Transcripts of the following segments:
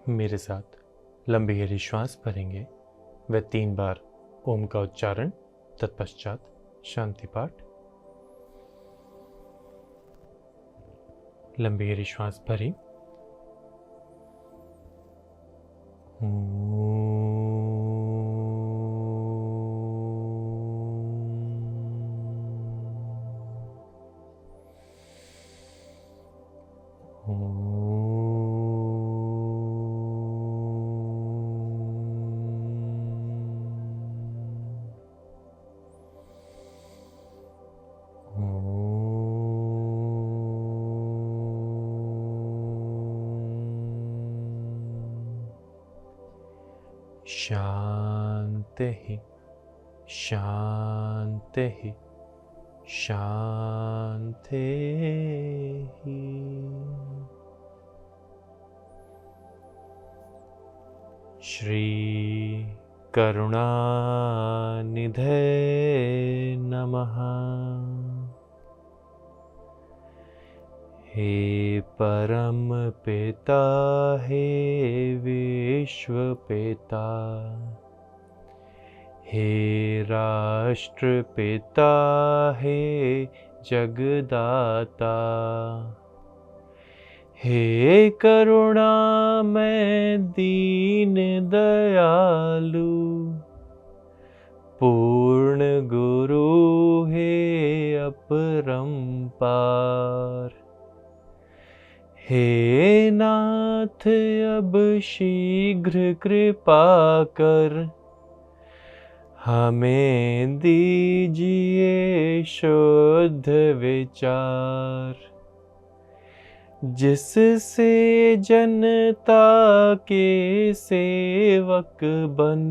मेरे साथ लंबी गहरी श्वास भरेंगे व 3 बार ओम का उच्चारण, तत्पश्चात शांति पाठ। लंबी गहरी श्वास भरी। शांति ही शांति ही शांति ही। श्री करुणानिधे नमः। हे परम पिता, हे विश्व पिता, हे राष्ट्र पिता, हे जगदाता, हे करुणामय दीन दयालु, पूर्ण गुरु, हे अपरंपार, हे नाथ अब शीघ्र कृपा कर, हमें दीजिए शुद्ध विचार, जिससे जनता के सेवक बन,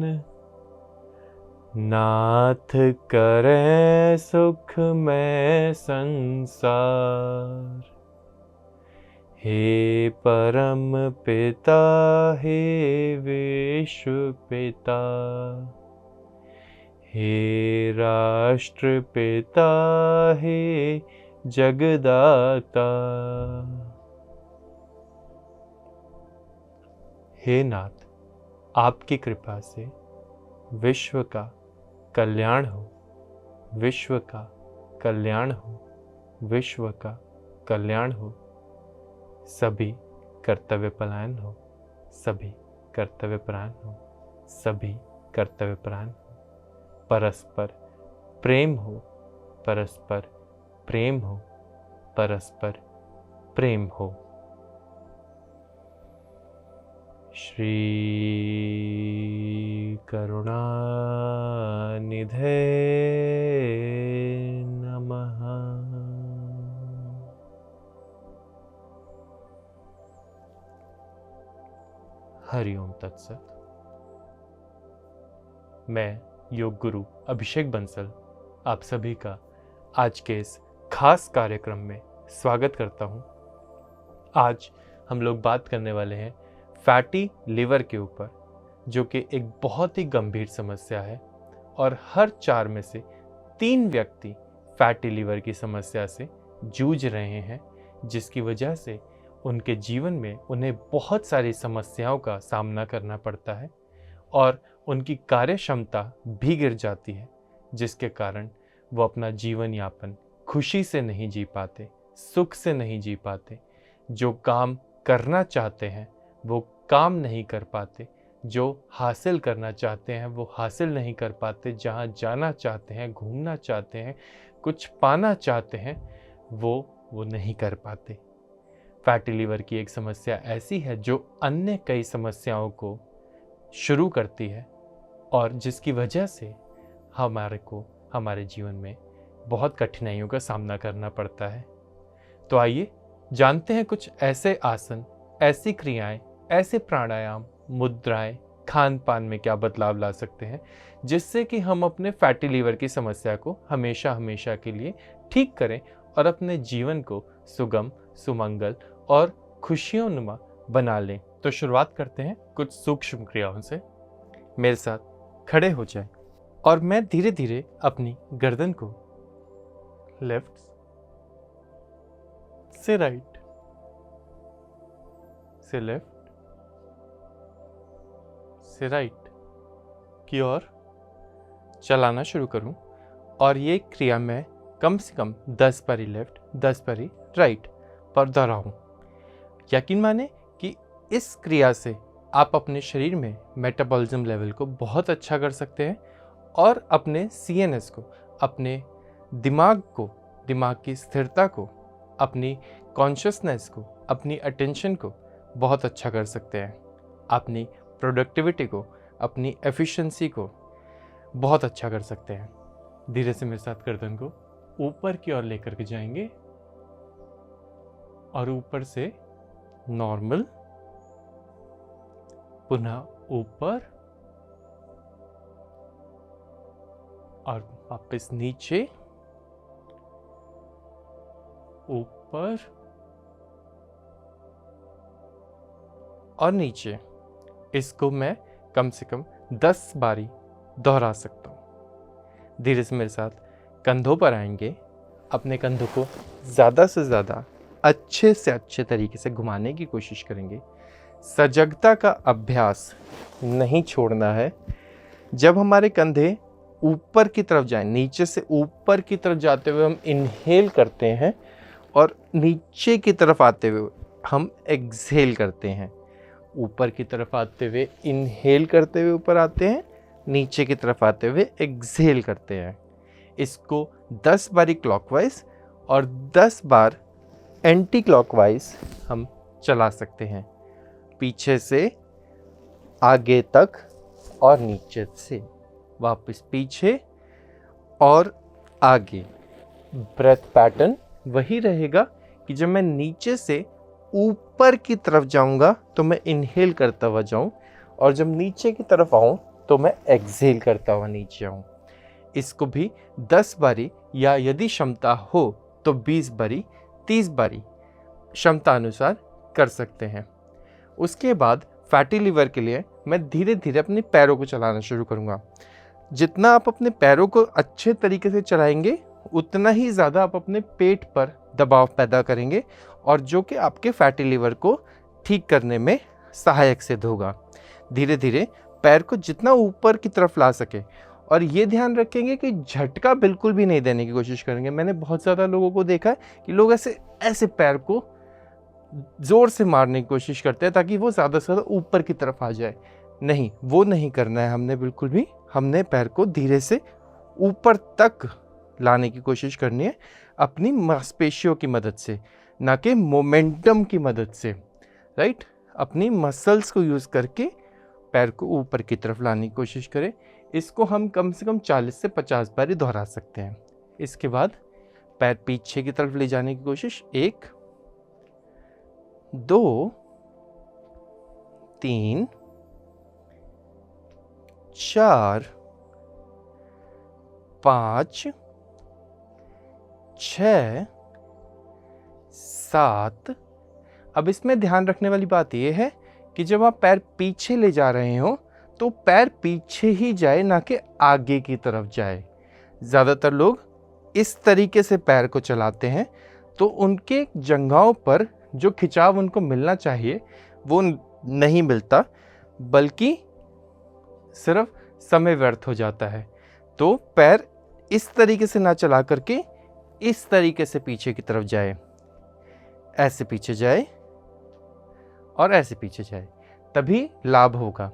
नाथ करें सुखमय संसार। हे परम पिता, हे विश्व पिता, हे राष्ट्र पिता, हे जगदाता, हे नाथ, आपकी कृपा से विश्व का कल्याण हो, विश्व का कल्याण हो, विश्व का कल्याण हो। सभी कर्तव्य परायण हो, सभी कर्तव्य परायण हो, सभी कर्तव्य परायण हो। परस्पर प्रेम हो, परस्पर प्रेम हो, परस्पर प्रेम हो। श्री करुणानिधे नमः। हरिओम तत्सत। मैं योग गुरु अभिषेक बंसल आप सभी का आज के इस खास कार्यक्रम में स्वागत करता हूं। आज हम लोग बात करने वाले हैं फैटी लिवर के ऊपर, जो कि एक बहुत ही गंभीर समस्या है और हर 4 में से 3 व्यक्ति फैटी लिवर की समस्या से जूझ रहे हैं, जिसकी वजह से उनके जीवन में उन्हें बहुत सारी समस्याओं का सामना करना पड़ता है और उनकी कार्य क्षमता भी गिर जाती है, जिसके कारण वो अपना जीवन यापन खुशी से नहीं जी पाते, सुख से नहीं जी पाते। जो काम करना चाहते हैं वो काम नहीं कर पाते, जो हासिल करना चाहते हैं वो हासिल नहीं कर पाते, जहाँ जाना चाहते हैं, घूमना चाहते हैं, कुछ पाना चाहते हैं, वो नहीं कर पाते। फैटी लिवर की एक समस्या ऐसी है जो अन्य कई समस्याओं को शुरू करती है और जिसकी वजह से हमारे जीवन में बहुत कठिनाइयों का सामना करना पड़ता है। तो आइए जानते हैं कुछ ऐसे आसन, ऐसी क्रियाएं, ऐसे प्राणायाम, मुद्राएं, खान पान में क्या बदलाव ला सकते हैं, जिससे कि हम अपने फैटी लिवर की समस्या को हमेशा हमेशा के लिए ठीक करें और अपने जीवन को सुगम, सुमंगल और खुशियों बना लें। तो शुरुआत करते हैं कुछ सूक्ष्म क्रियाओं से। मेरे साथ खड़े हो जाएं और मैं धीरे धीरे अपनी गर्दन को लेफ्ट से राइट, से लेफ्ट, से राइट की ओर चलाना शुरू करूं और ये क्रिया मैं कम से कम 10 बारी लेफ्ट 10 बारी राइट पर दोहराऊं। यकीन माने कि इस क्रिया से आप अपने शरीर में मेटाबॉलिज्म लेवल को बहुत अच्छा कर सकते हैं और अपने CNS को, अपने दिमाग को, दिमाग की स्थिरता को, अपनी कॉन्शियसनेस को, अपनी अटेंशन को बहुत अच्छा कर सकते हैं। अपनी प्रोडक्टिविटी को, अपनी एफिशिएंसी को बहुत अच्छा कर सकते हैं। धीरे से मेरे साथ गर्दन को ऊपर की ओर लेकर के जाएंगे और ऊपर से नॉर्मल, पुनः ऊपर और वापस नीचे, ऊपर और नीचे। इसको मैं कम से कम 10 बारी दोहरा सकता हूँ। धीरे से मेरे साथ कंधों पर आएंगे। अपने कंधों को ज़्यादा से ज़्यादा अच्छे से अच्छे तरीके से घुमाने की कोशिश करेंगे। सजगता का अभ्यास नहीं छोड़ना है। जब हमारे कंधे ऊपर की तरफ जाएं, नीचे से ऊपर की तरफ जाते हुए हम इनहेल करते हैं और नीचे की तरफ आते हुए हम एक्सहेल करते हैं। ऊपर की तरफ आते हुए इनहेल करते हुए ऊपर आते हैं, नीचे की तरफ आते हुए एक्सहेल करते हैं। इसको 10 बारी क्लॉकवाइज और 10 बार एंटी क्लॉकवाइज हम चला सकते हैं। पीछे से आगे तक और नीचे से वापस पीछे और आगे। ब्रेथ पैटर्न वही रहेगा कि जब मैं नीचे से ऊपर की तरफ जाऊंगा तो मैं इनहेल करता हुआ जाऊं और जब नीचे की तरफ आऊं तो मैं एक्सहेल करता हुआ नीचे आऊं। इसको भी 10 बारी या यदि क्षमता हो तो 20 बारी, 30 बारी क्षमता अनुसार कर सकते हैं। उसके बाद फैटी लीवर के लिए मैं धीरे धीरे अपने पैरों को चलाना शुरू करूंगा। जितना आप अपने पैरों को अच्छे तरीके से चलाएंगे उतना ही ज़्यादा आप अपने पेट पर दबाव पैदा करेंगे और जो कि आपके फैटी लीवर को ठीक करने में सहायक सिद्ध होगा। धीरे धीरे पैर को जितना ऊपर की तरफ ला सके और ये ध्यान रखेंगे कि झटका बिल्कुल भी नहीं देने की कोशिश करेंगे। मैंने बहुत ज़्यादा लोगों को देखा है कि लोग ऐसे पैर को ज़ोर से मारने की कोशिश करते हैं ताकि वो ज़्यादा से ज़्यादा ऊपर की तरफ आ जाए। नहीं, वो नहीं करना है हमने बिल्कुल भी। हमने पैर को धीरे से ऊपर तक लाने की कोशिश करनी है अपनी मांसपेशियों की मदद से, ना कि मोमेंटम की मदद से। राइट, अपनी मसल्स को यूज़ करके पैर को ऊपर की तरफ लाने की कोशिश करें। इसको हम कम से कम 40 से 50 बार दोहरा सकते हैं। इसके बाद पैर पीछे की तरफ ले जाने की कोशिश। 1 2 3 4 5 6 7। अब इसमें ध्यान रखने वाली बात यह है कि जब आप पैर पीछे ले जा रहे हो तो पैर पीछे ही जाए, ना कि आगे की तरफ जाए। ज़्यादातर लोग इस तरीके से पैर को चलाते हैं तो उनके जंघाओं पर जो खिंचाव उनको मिलना चाहिए वो नहीं मिलता, बल्कि सिर्फ समय व्यर्थ हो जाता है। तो पैर इस तरीके से ना चला करके इस तरीके से पीछे की तरफ जाए, ऐसे पीछे जाए और ऐसे पीछे जाए, तभी लाभ होगा।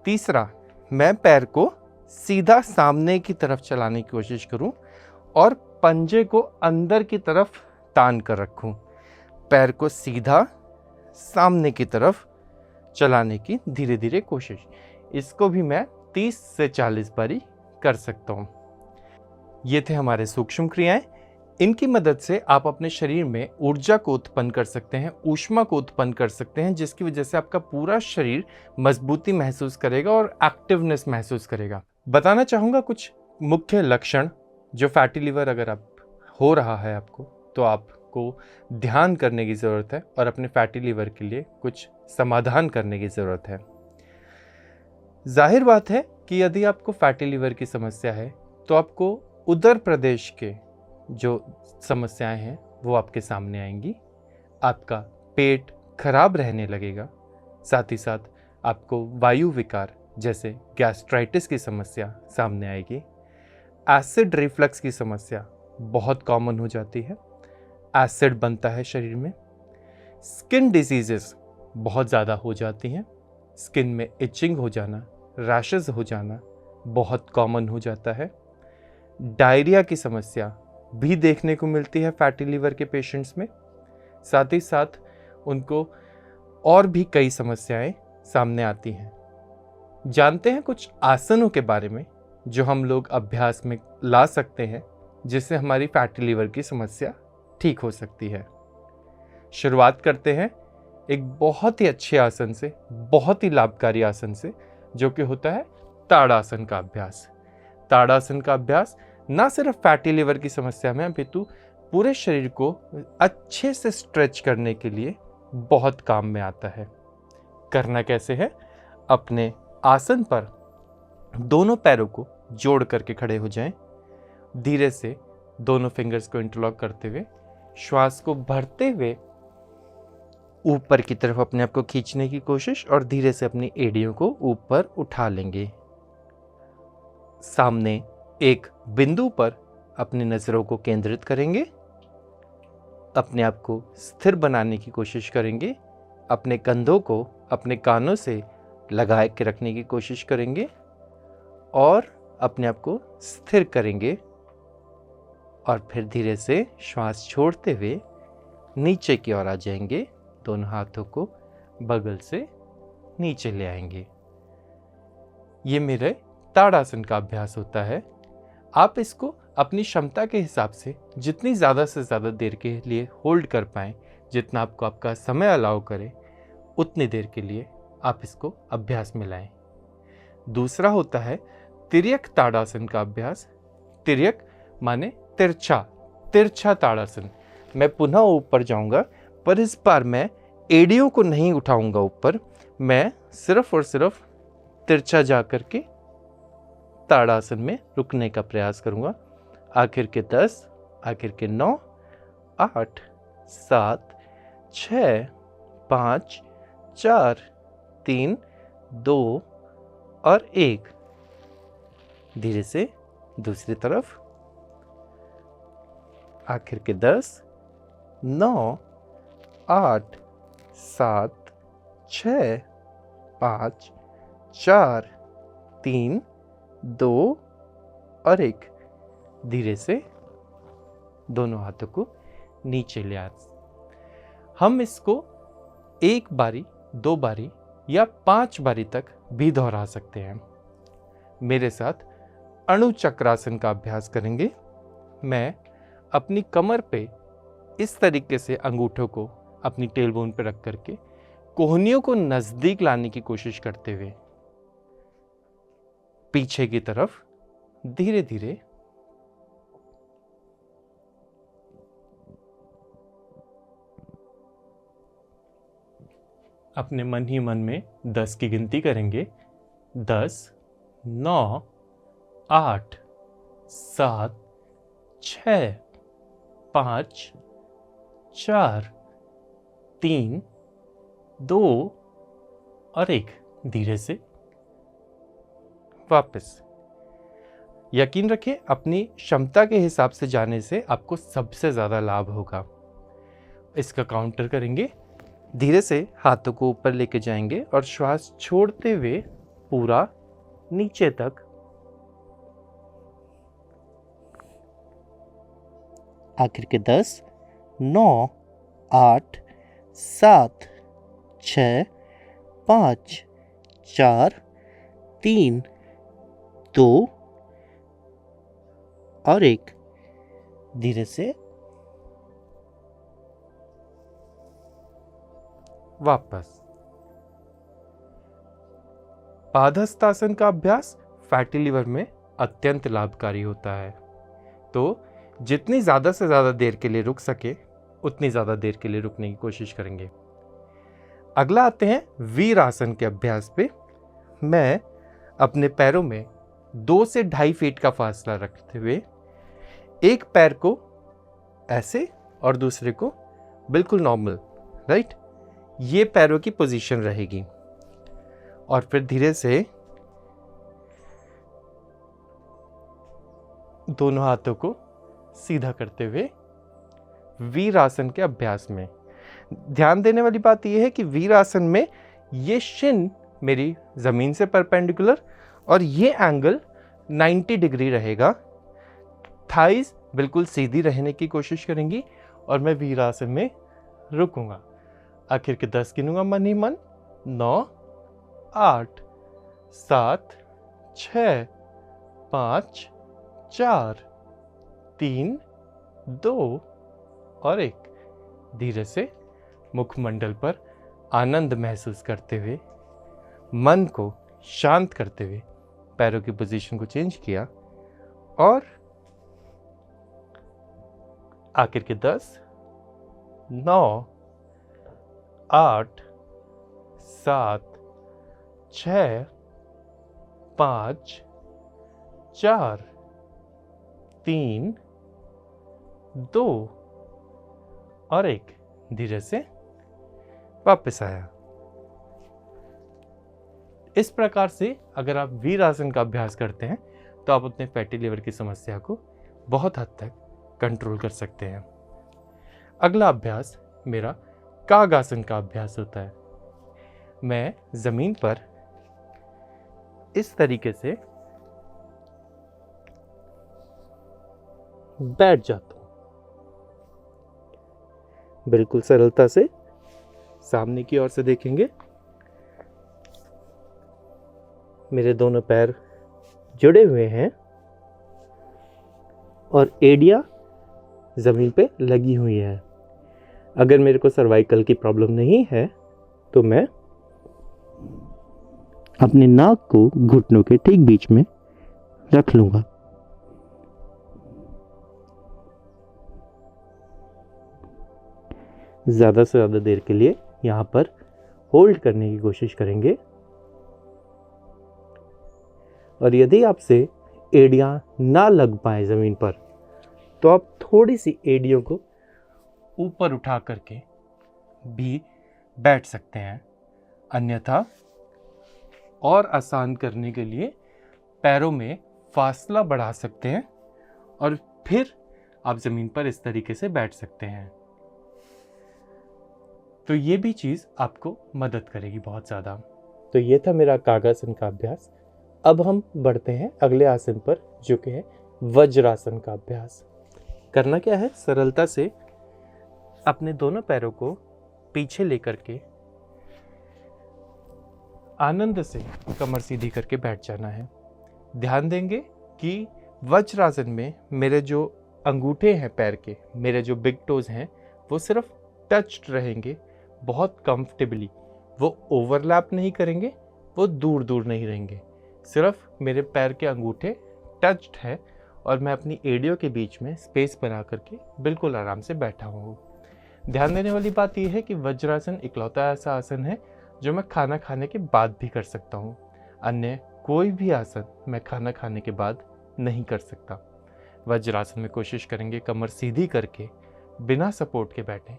तीसरा, मैं पैर को सीधा सामने की तरफ चलाने की कोशिश करूं और पंजे को अंदर की तरफ तान कर रखूं। पैर को सीधा सामने की तरफ चलाने की धीरे धीरे कोशिश। इसको भी मैं 30 से 40 बारी कर सकता हूं। ये थे हमारे सूक्ष्म क्रियाएं। इनकी मदद से आप अपने शरीर में ऊर्जा को उत्पन्न कर सकते हैं, ऊष्मा को उत्पन्न कर सकते हैं, जिसकी वजह से आपका पूरा शरीर मजबूती महसूस करेगा और एक्टिवनेस महसूस करेगा। बताना चाहूँगा कुछ मुख्य लक्षण जो फैटी लीवर अगर आप हो रहा है आपको, तो आपको ध्यान करने की ज़रूरत है और अपने फैटी लीवर के लिए कुछ समाधान करने की ज़रूरत है। जाहिर बात है कि यदि आपको फैटी लीवर की समस्या है तो आपको उदर प्रदेश के जो समस्याएं हैं वो आपके सामने आएंगी। आपका पेट खराब रहने लगेगा, साथ ही साथ आपको वायु विकार जैसे गैस्ट्राइटिस की समस्या सामने आएगी। एसिड रिफ्लक्स की समस्या बहुत कॉमन हो जाती है, एसिड बनता है शरीर में। स्किन डिजीजेस बहुत ज़्यादा हो जाती हैं, स्किन में इचिंग हो जाना, रैशेस हो जाना बहुत कॉमन हो जाता है। डायरिया की समस्या भी देखने को मिलती है फैटी लीवर के पेशेंट्स में। साथ ही साथ उनको और भी कई समस्याएं सामने आती हैं। जानते हैं कुछ आसनों के बारे में जो हम लोग अभ्यास में ला सकते हैं, जिससे हमारी फैटी लीवर की समस्या ठीक हो सकती है। शुरुआत करते हैं एक बहुत ही अच्छे आसन से, बहुत ही लाभकारी आसन से, जो कि होता है ताड़ासन का अभ्यास। ताड़ासन का अभ्यास ना सिर्फ फैटी लीवर की समस्या में अपितु पूरे शरीर को अच्छे से स्ट्रेच करने के लिए बहुत काम में आता है। करना कैसे है? अपने आसन पर दोनों पैरों को जोड़ करके खड़े हो जाएं। धीरे से दोनों फिंगर्स को इंटरलॉक करते हुए श्वास को भरते हुए ऊपर की तरफ अपने आप को खींचने की कोशिश और धीरे से अपनी एड़ियों को ऊपर उठा लेंगे। सामने एक बिंदु पर अपनी नजरों को केंद्रित करेंगे। अपने आप को स्थिर बनाने की कोशिश करेंगे। अपने कंधों को अपने कानों से लगा के रखने की कोशिश करेंगे और अपने आप को स्थिर करेंगे और फिर धीरे से श्वास छोड़ते हुए नीचे की ओर आ जाएंगे। दोनों हाथों को बगल से नीचे ले आएंगे। ये मेरे ताड़ासन का अभ्यास होता है। आप इसको अपनी क्षमता के हिसाब से जितनी ज़्यादा से ज़्यादा देर के लिए होल्ड कर पाएँ, जितना आपको आपका समय अलाउ करे, उतनी देर के लिए आप इसको अभ्यास में लाएं। दूसरा होता है तिर्यक ताड़ासन का अभ्यास। तिर्यक माने तिरछा, तिरछा ताड़ासन। मैं पुनः ऊपर जाऊंगा, पर इस बार मैं एड़ियों को नहीं उठाऊंगा ऊपर, मैं सिर्फ और सिर्फ तिरछा जा करके ताड़ासन में रुकने का प्रयास करूंगा। आखिर के 10, आखिर के 9, 8, 7, 6, 5, 4, 3, 2 और 1। धीरे से दूसरी तरफ। आखिर के 10, 9, 8, 7, 6, 5, 4, 3, 2 और 1। धीरे से दोनों हाथों को नीचे ले आए। हम इसको 1 बारी, 2 बारी या 5 बारी तक भी दोहरा सकते हैं। मेरे साथ अणु चक्रासन का अभ्यास करेंगे। मैं अपनी कमर पे इस तरीके से अंगूठों को अपनी टेलबोन पे रख करके कोहनियों को नजदीक लाने की कोशिश करते हुए पीछे की तरफ धीरे धीरे अपने मन ही मन में 10 की गिनती करेंगे। 10, 9, 8, 7, 6, 5, 4, 3, 2 और 1। धीरे से वापस। यकीन रखें, अपनी क्षमता के हिसाब से जाने से आपको सबसे ज़्यादा लाभ होगा। इसका काउंटर करेंगे। धीरे से हाथों को ऊपर लेके जाएंगे और श्वास छोड़ते हुए पूरा नीचे तक। आखिर के 10, 9, 8, 7, 6, 5, 4, 3, 2 और 1। धीरे से वापस। पादहस्तासन का अभ्यास फैटी लिवर में अत्यंत लाभकारी होता है, तो जितनी ज़्यादा से ज़्यादा देर के लिए रुक सके उतनी ज़्यादा देर के लिए रुकने की कोशिश करेंगे। अगला आते हैं वीरासन के अभ्यास पे। मैं अपने पैरों में 2 से 2.5 फीट का फासला रखते हुए एक पैर को ऐसे और दूसरे को बिल्कुल नॉर्मल, राइट, ये पैरों की पोजीशन रहेगी। और फिर धीरे से दोनों हाथों को सीधा करते हुए वीरासन के अभ्यास में। ध्यान देने वाली बात यह है कि वीरासन में ये शिन मेरी ज़मीन से परपेंडिकुलर और ये एंगल 90 डिग्री रहेगा। थाइज बिल्कुल सीधी रहने की कोशिश करेंगी और मैं वीरासन में रुकूंगा। आखिर के 10 गिनूंगा मन ही मन। 9, 8, 7, 6, 5, 4, 3, 2 और 1। धीरे से मुखमंडल पर आनंद महसूस करते हुए, मन को शांत करते हुए पैरों की पोजीशन को चेंज किया और आखिर के 10, 9, 8, 7, 6, 5, 4, 3, 2 और 1। धीरे से वापस आया। इस प्रकार से अगर आप वीरासन का अभ्यास करते हैं तो आप अपने फैटी लिवर की समस्या को बहुत हद तक कंट्रोल कर सकते हैं। अगला अभ्यास मेरा कागासन का अभ्यास होता है। मैं जमीन पर इस तरीके से बैठ जाता हूं, बिल्कुल सरलता से। सामने की ओर से देखेंगे, मेरे दोनों पैर जुड़े हुए हैं और एड़ियां जमीन पे लगी हुई है। अगर मेरे को सर्वाइकल की प्रॉब्लम नहीं है तो मैं अपने नाक को घुटनों के ठीक बीच में रख लूंगा। ज़्यादा से ज़्यादा देर के लिए यहाँ पर होल्ड करने की कोशिश करेंगे और यदि आपसे एड़ियाँ ना लग पाए ज़मीन पर तो आप थोड़ी सी एड़ियों को ऊपर उठा करके भी बैठ सकते हैं। अन्यथा और आसान करने के लिए पैरों में फासला बढ़ा सकते हैं और फिर आप ज़मीन पर इस तरीके से बैठ सकते हैं। तो ये भी चीज़ आपको मदद करेगी बहुत ज़्यादा। तो ये था मेरा कागासन का अभ्यास। अब हम बढ़ते हैं अगले आसन पर, जो कि है वज्रासन का अभ्यास। करना क्या है, सरलता से अपने दोनों पैरों को पीछे लेकर के आनंद से कमर सीधी करके बैठ जाना है। ध्यान देंगे कि वज्रासन में मेरे जो अंगूठे हैं पैर के, मेरे जो बिग टोज हैं, वो सिर्फ टच्ड रहेंगे बहुत कंफर्टेबली। वो ओवरलैप नहीं करेंगे, वो दूर दूर नहीं रहेंगे। सिर्फ मेरे पैर के अंगूठे टच्ड है और मैं अपनी एड़ियों के बीच में स्पेस बना करके बिल्कुल आराम से बैठा हूँ। ध्यान देने वाली बात यह है कि वज्रासन इकलौता ऐसा आसन है जो मैं खाना खाने के बाद भी कर सकता हूँ। अन्य कोई भी आसन मैं खाना खाने के बाद नहीं कर सकता। वज्रासन में कोशिश करेंगे कमर सीधी करके बिना सपोर्ट के बैठें,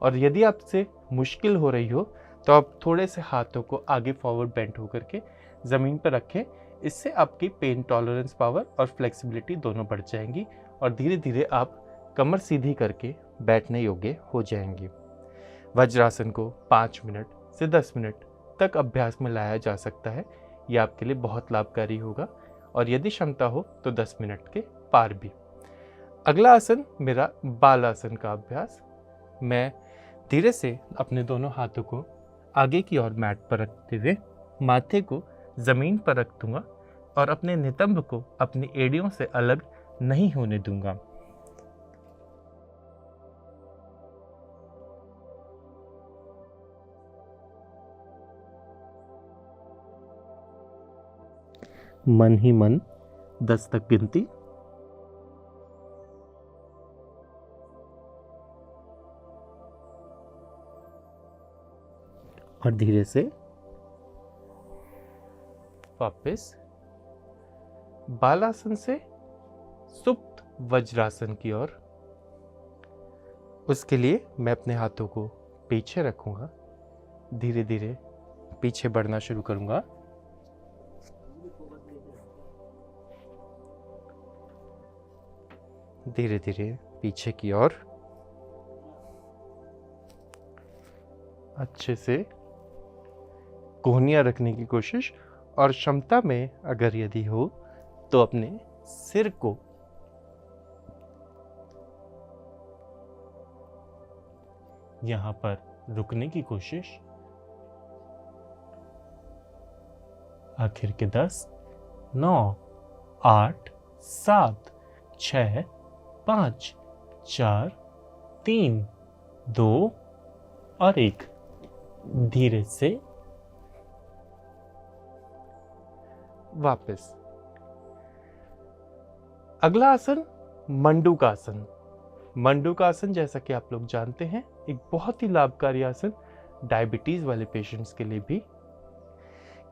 और यदि आपसे मुश्किल हो रही हो तो आप थोड़े से हाथों को आगे फॉरवर्ड बेंट होकर के ज़मीन पर रखें। इससे आपकी पेन टॉलरेंस पावर और फ्लेक्सिबिलिटी दोनों बढ़ जाएंगी और धीरे धीरे आप कमर सीधी करके बैठने योग्य हो जाएंगे। वज्रासन को 5 मिनट से 10 मिनट तक अभ्यास में लाया जा सकता है। यह आपके लिए बहुत लाभकारी होगा और यदि क्षमता हो तो 10 मिनट के पार भी। अगला आसन मेरा बालासन का अभ्यास। मैं धीरे से अपने दोनों हाथों को आगे की ओर मैट पर रखते हुए माथे को ज़मीन पर रख दूंगा और अपने नितंब को अपनी एड़ियों से अलग नहीं होने दूंगा। मन ही मन 10 तक गिनती। और धीरे से वापस बालासन से सुप्त वज्रासन की ओर। उसके लिए मैं अपने हाथों को पीछे रखूंगा, धीरे धीरे पीछे बढ़ना शुरू करूंगा। धीरे धीरे पीछे की ओर। अच्छे से कोहनियाँ रखने की कोशिश, और क्षमता में अगर यदि हो तो अपने सिर को यहाँ पर रुकने की कोशिश। आखिर के 10, 9, 8, 7, 6, 5, 4, 3, 2 और 1। धीरे से वापस। अगला आसन मंडूकासन। मंडूकासन जैसा कि आप लोग जानते हैं एक बहुत ही लाभकारी आसन डायबिटीज वाले पेशेंट्स के लिए भी।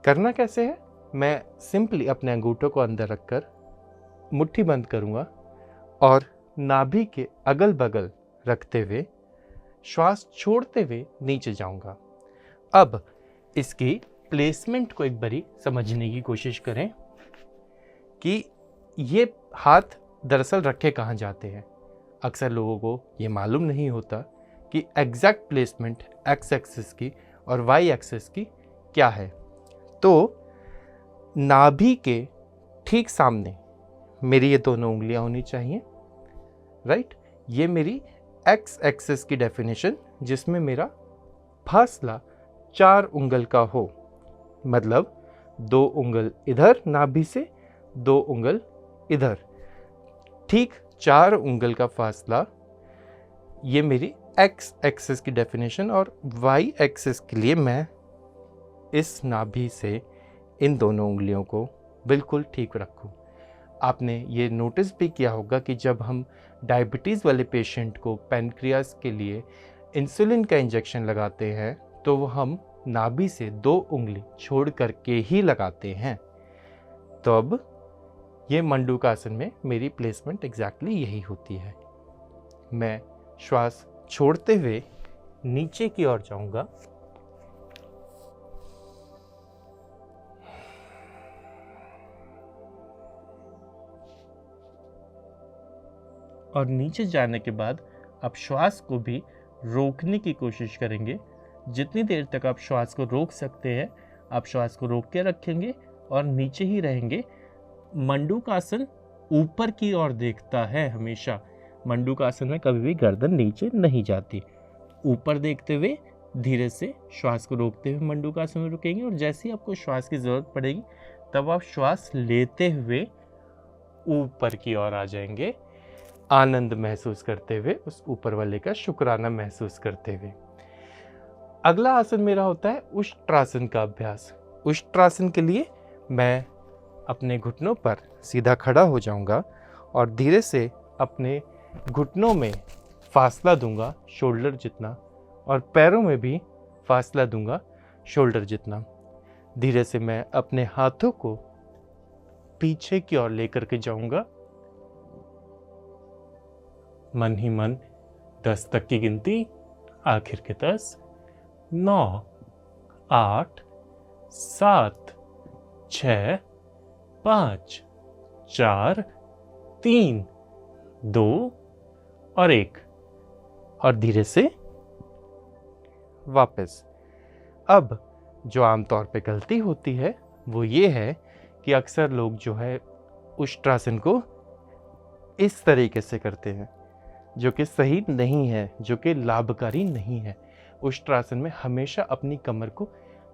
करना कैसे है, मैं सिंपली अपने अंगूठों को अंदर रखकर मुट्ठी बंद करूंगा और नाभि के अगल बगल रखते हुए श्वास छोड़ते हुए नीचे जाऊंगा। अब इसकी प्लेसमेंट को एक बारी समझने की कोशिश करें कि ये हाथ दरअसल रखे कहाँ जाते हैं। अक्सर लोगों को ये मालूम नहीं होता कि एग्जैक्ट प्लेसमेंट एक्स एक्सिस की और वाई एक्सिस की क्या है। तो नाभि के ठीक सामने मेरी ये दोनों उंगलियां होनी चाहिए, राइट। ये मेरी एक्स एक्सिस की डेफिनेशन, जिसमें मेरा फासला 4 उंगल का हो, मतलब 2 उंगल इधर नाभि से, 2 उंगल इधर, ठीक 4 उंगल का फासला। ये मेरी एक्स एक्सिस की डेफिनेशन, और वाई एक्सिस के लिए मैं इस नाभि से इन दोनों उंगलियों को बिल्कुल ठीक रखूं। आपने ये नोटिस भी किया होगा कि जब हम डायबिटीज़ वाले पेशेंट को पैनक्रियास के लिए इंसुलिन का इंजेक्शन लगाते हैं तो वो हम नाभि से 2 उंगली छोड़ करके ही लगाते हैं। तो अब ये मंडूकासन में मेरी प्लेसमेंट एग्जैक्टली यही होती है। मैं श्वास छोड़ते हुए नीचे की ओर जाऊंगा और नीचे जाने के बाद आप श्वास को भी रोकने की कोशिश करेंगे। जितनी देर तक आप श्वास को रोक सकते हैं आप श्वास को रोक के रखेंगे और नीचे ही रहेंगे। मंडूकासन ऊपर की ओर देखता है हमेशा। मंडूकासन में कभी भी गर्दन नीचे नहीं जाती। ऊपर देखते हुए धीरे से श्वास को रोकते हुए मंडूकासन में रुकेंगे, और जैसे ही आपको श्वास की ज़रूरत पड़ेगी तब आप श्वास लेते हुए ऊपर की ओर आ जाएंगे, आनंद महसूस करते हुए, उस ऊपर वाले का शुक्राना महसूस करते हुए। अगला आसन मेरा होता है उष्ट्रासन का अभ्यास। उष्ट्रासन के लिए मैं अपने घुटनों पर सीधा खड़ा हो जाऊंगा और धीरे से अपने घुटनों में फासला दूंगा शोल्डर जितना, और पैरों में भी फासला दूंगा शोल्डर जितना। धीरे से मैं अपने हाथों को पीछे की ओर लेकर के जाऊंगा। मन ही मन 10 तक की गिनती। आखिर के 10, 9, 8, 7, 6, 5, 4, 3, 2 और 1, और धीरे से वापस। अब जो आमतौर पे गलती होती है वो ये है कि अक्सर लोग जो है उष्ट्रासन को इस तरीके से करते हैं, जो कि सही नहीं है, जो कि लाभकारी नहीं है। उष्ट्रासन में हमेशा अपनी कमर को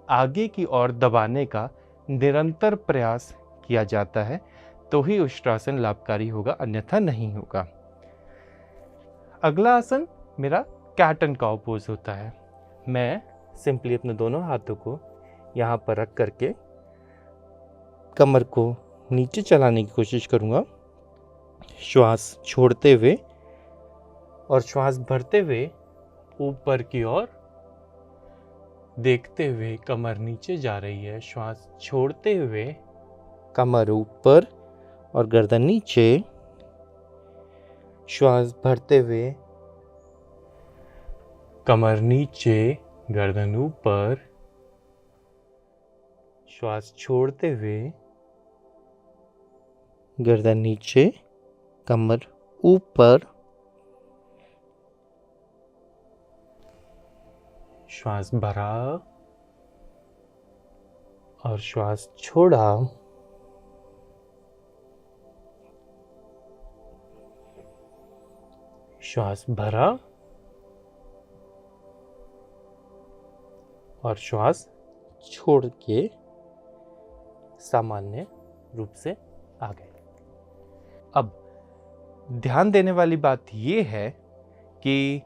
आगे की ओर दबाने का निरंतर प्रयास किया जाता है, तो ही उष्ट्रासन लाभकारी होगा, अन्यथा नहीं होगा। अगला आसन मेरा कैट एंड काउ पोज होता है। मैं सिंपली अपने दोनों हाथों को यहाँ पर रख करके कमर को नीचे चलाने की कोशिश करूँगा, श्वास छोड़ते हुए, और श्वास भरते हुए ऊपर की ओर देखते हुए कमर नीचे जा रही है। श्वास छोड़ते हुए कमर ऊपर और गर्दन नीचे। श्वास भरते हुए कमर नीचे, गर्दन ऊपर। श्वास छोड़ते हुए गर्दन नीचे, कमर ऊपर, श्वास भरा और श्वास छोड़ा। श्वास भरा और श्वास छोड़ के सामान्य रूप से आ गए। अब ध्यान देने वाली बात यह है कि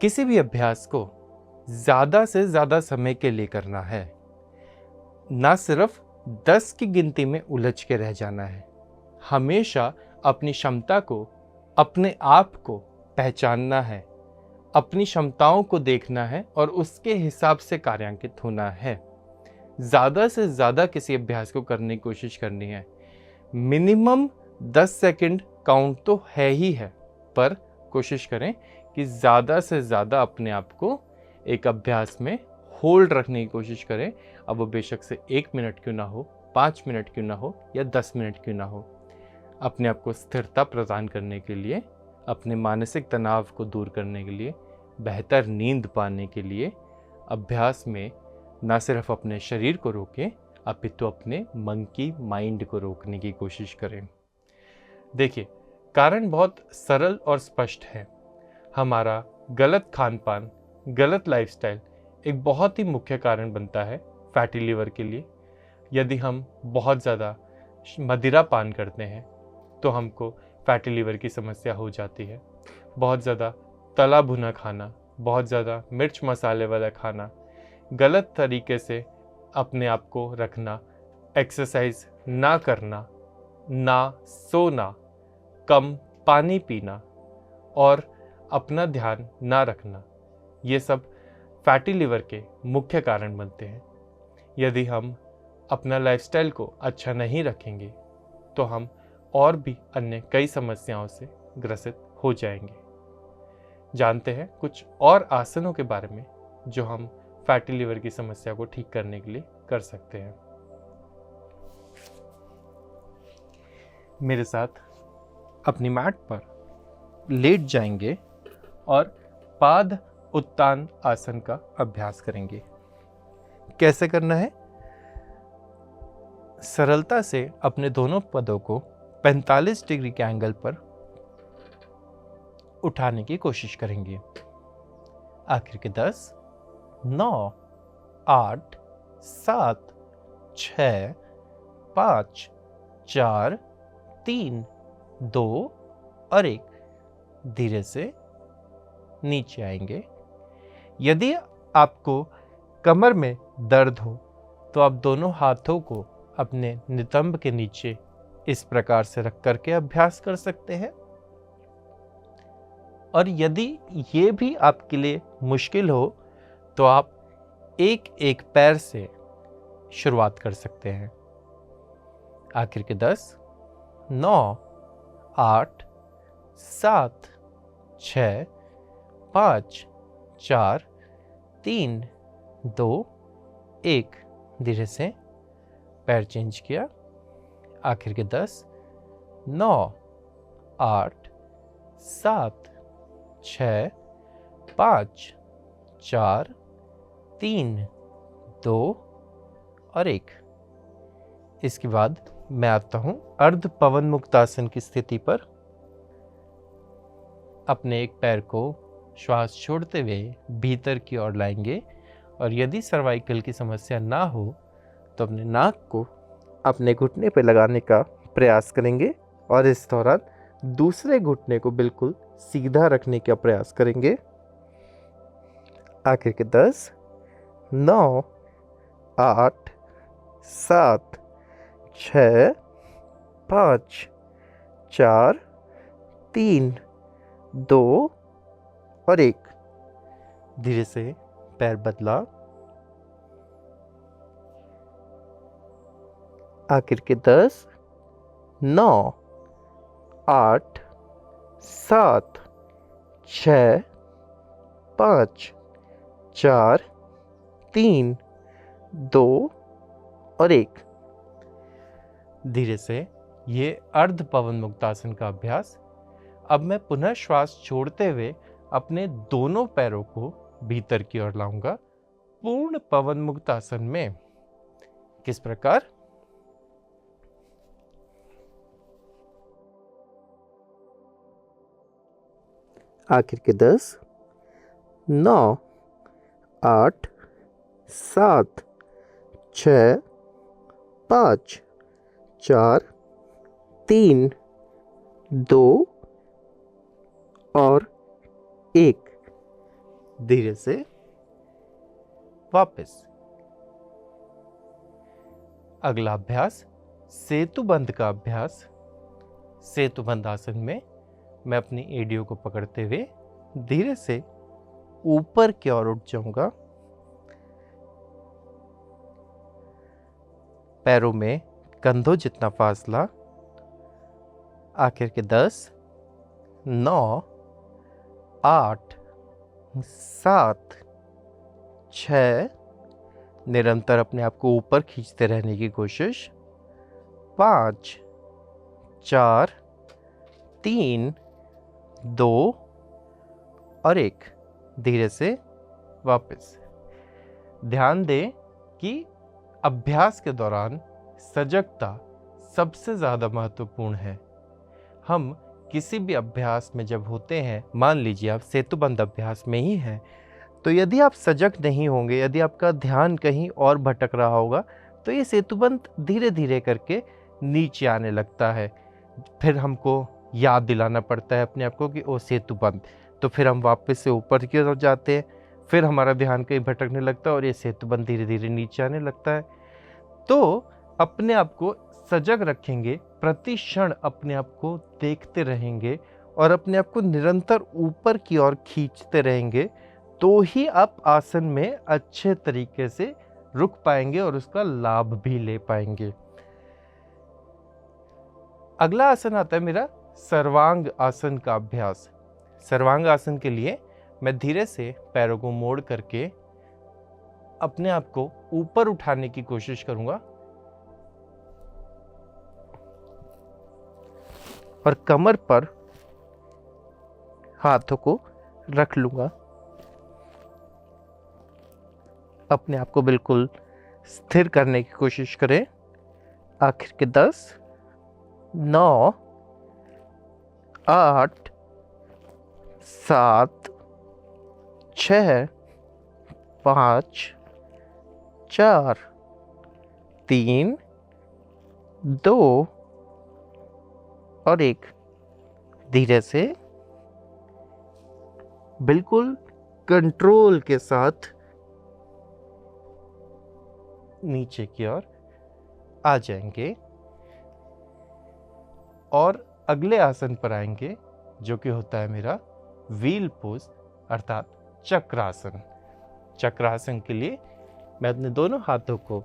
किसी भी अभ्यास को ज़्यादा से ज़्यादा समय के लिए करना है, ना सिर्फ 10 की गिनती में उलझ के रह जाना है। हमेशा अपनी क्षमता को, अपने आप को पहचानना है, अपनी क्षमताओं को देखना है और उसके हिसाब से कार्यान्वित होना है। ज़्यादा से ज़्यादा किसी अभ्यास को करने की कोशिश करनी है। मिनिमम 10 सेकंड काउंट तो है ही है, पर कोशिश करें कि ज़्यादा से ज़्यादा अपने आप को एक अभ्यास में होल्ड रखने की कोशिश करें। अब वो बेशक से 1 मिनट क्यों ना हो, 5 मिनट क्यों ना हो या 10 मिनट क्यों ना हो। अपने आप को स्थिरता प्रदान करने के लिए, अपने मानसिक तनाव को दूर करने के लिए, बेहतर नींद पाने के लिए अभ्यास में न सिर्फ अपने शरीर को रोकें, अपितु अपने मन की माइंड को रोकने की कोशिश करें। देखिए, कारण बहुत सरल और स्पष्ट है। हमारा गलत खान पान, गलत लाइफस्टाइल एक बहुत ही मुख्य कारण बनता है फैटी लिवर के लिए। यदि हम बहुत ज़्यादा मदिरा पान करते हैं तो हमको फैटी लिवर की समस्या हो जाती है। बहुत ज़्यादा तला भुना खाना, बहुत ज़्यादा मिर्च मसाले वाला खाना, गलत तरीके से अपने आप को रखना, एक्सरसाइज ना करना, ना सोना, कम पानी पीना और अपना ध्यान ना रखना, ये सब फैटी लिवर के मुख्य कारण बनते हैं। यदि हम अपना लाइफस्टाइल को अच्छा नहीं रखेंगे तो हम और भी अन्य कई समस्याओं से ग्रसित हो जाएंगे। जानते हैं कुछ और आसनों के बारे में जो हम फैटी लिवर की समस्या को ठीक करने के लिए कर सकते हैं। मेरे साथ अपनी मैट पर लेट जाएंगे और पाद उत्तान आसन का अभ्यास करेंगे। कैसे करना है? सरलता से अपने दोनों पदों को 45 डिग्री के एंगल पर उठाने की कोशिश करेंगे। आखिर के 10, 9, 8, 7, 6, 5, 4, 3, 2 और 1 धीरे से नीचे आएंगे। यदि आपको कमर में दर्द हो तो आप दोनों हाथों को अपने नितंब के नीचे इस प्रकार से रख करके अभ्यास कर सकते हैं। और यदि ये भी आपके लिए मुश्किल हो तो आप एक एक पैर से शुरुआत कर सकते हैं। आखिर के 10, 9, 8, 7, 6, 5, 4, 3, 2, 1 धीरे से पैर चेंज किया। आखिर के 10, 9, 8, 7, 6, 5, 4, 3, 2 और 1। इसके बाद मैं आता हूँ अर्ध पवन मुक्तासन की स्थिति पर। अपने एक पैर को श्वास छोड़ते हुए भीतर की ओर लाएंगे और यदि सर्वाइकल की समस्या ना हो तो अपने नाक को अपने घुटने पर लगाने का प्रयास करेंगे और इस दौरान दूसरे घुटने को बिल्कुल सीधा रखने का प्रयास करेंगे। आखिर के 10, 9, 8, 7, 6, 5, 4, 3, 2 और 1 धीरे से पैर बदला। आखिर के 10, 9, 8, 7, 6, 5, 4, 3, 2 और 1 धीरे से ये अर्ध पवन मुक्तासन का अभ्यास अब मैं पुनः श्वास छोड़ते हुए अपने दोनों पैरों को भीतर की ओर लाऊंगा पूर्ण पवन मुक्त आसन में। किस प्रकार? आखिर के 10, 9, 8, 7, 6, 5, 4, 3, 2 और 1। धीरे से वापस। अगला अभ्यास सेतुबंध का अभ्यास। सेतुबंध आसन में मैं अपनी एड़ियों को पकड़ते हुए धीरे से ऊपर की ओर उठ जाऊंगा। पैरों में कंधों जितना फासला। आखिर के 10, 9, 8, 7, 6, निरंतर अपने आप को ऊपर खींचते रहने की कोशिश। 5, 4, 3, 2 और 1। धीरे से वापस। ध्यान दें कि अभ्यास के दौरान सजगता सबसे ज़्यादा महत्वपूर्ण है। हम किसी भी अभ्यास में जब होते हैं, मान लीजिए आप सेतुबंध अभ्यास में ही हैं, तो यदि आप सजग नहीं होंगे, यदि आपका ध्यान कहीं और भटक रहा होगा, तो ये सेतुबंध धीरे धीरे करके नीचे आने लगता है। फिर हमको याद दिलाना पड़ता है अपने आप को कि ओ सेतुबंध, तो फिर हम वापस से ऊपर की ओर जाते हैं, फिर हमारा ध्यान कहीं भटकने लगता है और ये सेतुबंध धीरे धीरे नीचे आने लगता है। तो अपने आप को सजग रखेंगे, प्रति क्षण अपने आप को देखते रहेंगे और अपने आप को निरंतर ऊपर की ओर खींचते रहेंगे, तो ही आप आसन में अच्छे तरीके से रुक पाएंगे और उसका लाभ भी ले पाएंगे। अगला आसन आता है मेरा सर्वांग आसन का अभ्यास। सर्वांग आसन के लिए मैं धीरे से पैरों को मोड़ करके अपने आप को ऊपर उठाने की कोशिश करूंगा और कमर पर हाथों को रख लूंगा। अपने आप को बिल्कुल स्थिर करने की कोशिश करें। आखिर के 10, 9, 8, 7, 6, 5, 4, 3, 2 और 1। धीरे से बिल्कुल कंट्रोल के साथ नीचे की ओर आ जाएंगे और अगले आसन पर आएंगे, जो कि होता है मेरा व्हील पोज अर्थात चक्रासन। चक्रासन के लिए मैं अपने दोनों हाथों को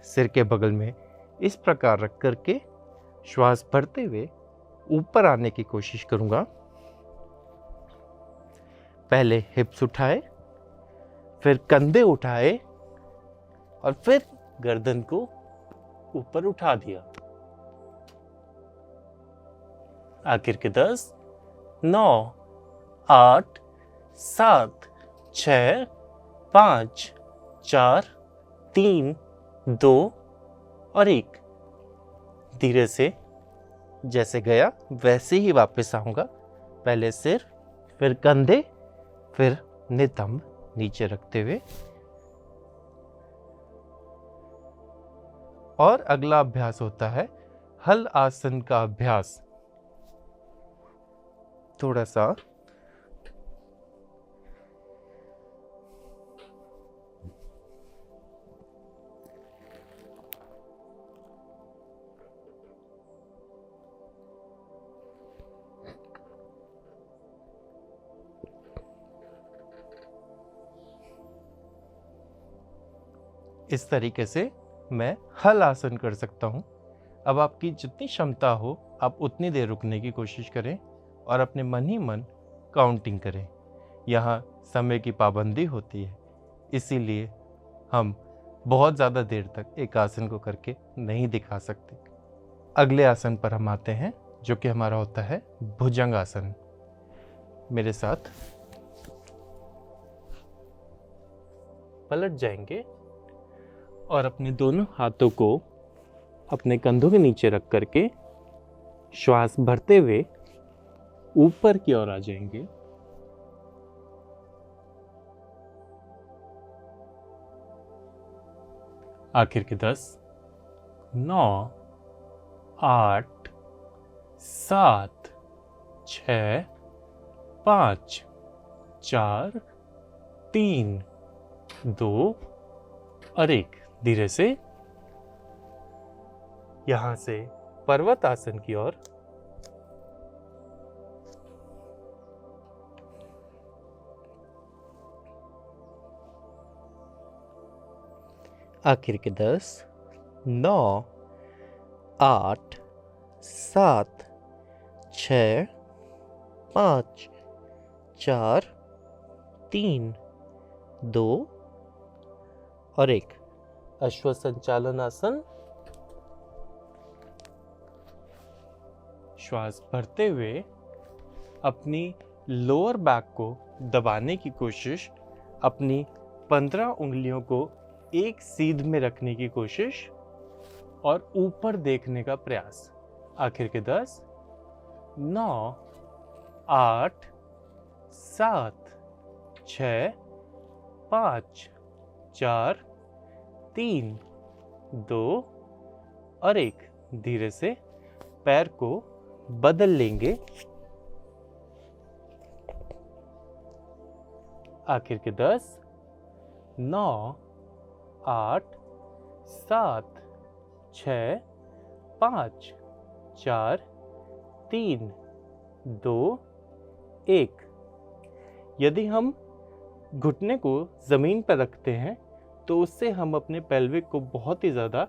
सिर के बगल में इस प्रकार रख करके श्वास भरते हुए ऊपर आने की कोशिश करूंगा। पहले हिप्स उठाए, फिर कंधे उठाए और फिर गर्दन को ऊपर उठा दिया। आखिर के 10, 9, 8, 7, 6, 5, 4, 3, 2 और 1। धीरे से जैसे गया वैसे ही वापस आऊंगा। पहले सिर, फिर कंधे, फिर नितंब नीचे रखते हुए। और अगला अभ्यास होता है हल आसन का अभ्यास। थोड़ा सा इस तरीके से मैं हल आसन कर सकता हूं। अब आपकी जितनी क्षमता हो आप उतनी देर रुकने की कोशिश करें और अपने मन ही मन काउंटिंग करें। यहाँ समय की पाबंदी होती है, इसीलिए हम बहुत ज़्यादा देर तक एक आसन को करके नहीं दिखा सकते। अगले आसन पर हम आते हैं, जो कि हमारा होता है भुजंग आसन। मेरे साथ पलट जाएंगे और अपने दोनों हाथों को अपने कंधों के नीचे रख करके श्वास भरते हुए ऊपर की ओर आ जाएंगे। आखिर के 10, 9, 8, 7, 6, 5, 4, 3, 2 और 1। धीरे से यहां से पर्वत आसन की ओर। आखिर के 10, 9, 8, 7, 6, 5, 4, 3, 2 और 1। अश्व संचालन आसन। श्वास भरते हुए अपनी लोअर बैक को दबाने की कोशिश, अपनी 15 उंगलियों को एक सीध में रखने की कोशिश और ऊपर देखने का प्रयास। आखिर के 10, 9, 8, 7, 6, 5, 4, 3, 2 और 1। धीरे से पैर को बदल लेंगे। आखिर के 10, 9, 8, 7, 6, 5, 4, 3, 2, 1। यदि हम घुटने को ज़मीन पर रखते हैं तो उससे हम अपने पेल्विक को बहुत ही ज़्यादा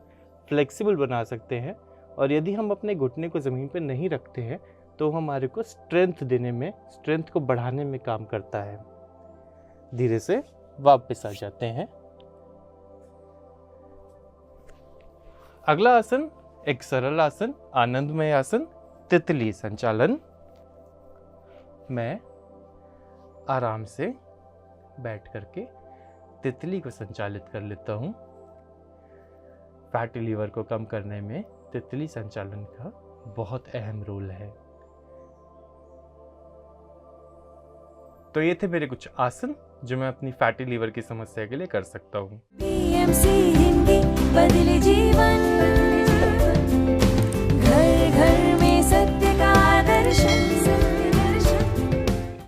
फ्लेक्सिबल बना सकते हैं, और यदि हम अपने घुटने को ज़मीन पर नहीं रखते हैं तो हमारे को स्ट्रेंथ देने में, स्ट्रेंथ को बढ़ाने में काम करता है। धीरे से वापस आ जाते हैं। अगला आसन एक सरल आसन, आनंदमय आसन, तितली संचालन। मैं आराम से बैठ करके तितली को संचालित कर लेता हूं। फैटी लीवर को कम करने में तितली संचालन का बहुत अहम रोल है। तो ये थे मेरे कुछ आसन जो मैं अपनी फैटी लीवर की समस्या के लिए कर सकता हूं। PMC हिंदी बदले जीवन।